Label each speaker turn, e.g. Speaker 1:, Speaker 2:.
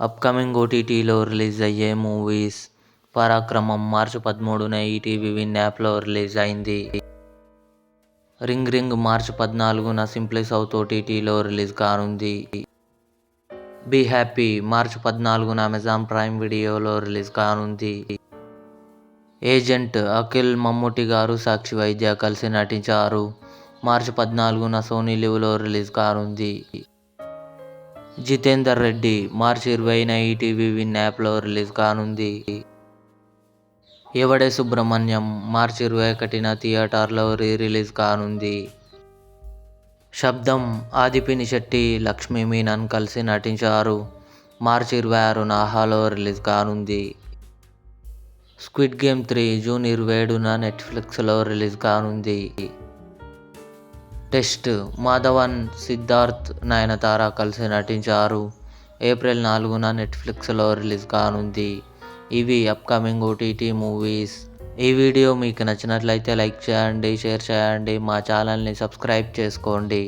Speaker 1: Upcoming ఓటీటీలో release అయ్యే movies. Parakramam March 13న ఈటీవీ విన్ యాప్లో రిలీజ్ అయింది. రింగ్ రింగ్ మార్చి 14న సింప్లీ సౌత్ ఓటీటీలో రిలీజ్ కానుంది. బీ హ్యాపీ మార్చి 14న అమెజాన్ ప్రైమ్ వీడియోలో రిలీజ్ కానుంది. ఏజెంట్ అఖిల్ మమ్ముట్టి గారు, సాక్షి వైద్య కలిసి నటించారు. మార్చి 14న సోనీ లివ్లో రిలీజ్ కానుంది. జితేందర్ రెడ్డి మార్చి 20న ఈటీవీ విన్ యాప్లో రిలీజ్ కానుంది. ఎవడే సుబ్రహ్మణ్యం మార్చి 21న థియేటర్లో రిలీజ్ కానుంది. శబ్దం ఆది పినిశెట్టి, లక్ష్మీ మీనన్ కలిసి నటించారు. మార్చి 26న ఆహాలో రిలీజ్ కానుంది. స్క్విడ్ గేమ్ 3 జూన్ 27న నెట్ఫ్లిక్స్లో రిలీజ్ కానుంది. టెస్ట్ మాధవన్, సిద్ధార్థ్, నయనతార కలిసి నటించారు. ఏప్రిల్ 4న నెట్ఫ్లిక్స్లో రిలీజ్ కానుంది. ఇవి అప్కమింగ్ ఓటీటీ మూవీస్. ఈ వీడియో మీకు నచ్చినట్లయితే లైక్ చేయండి, షేర్ చేయండి, మా ఛానల్ని సబ్స్క్రైబ్ చేసుకోండి.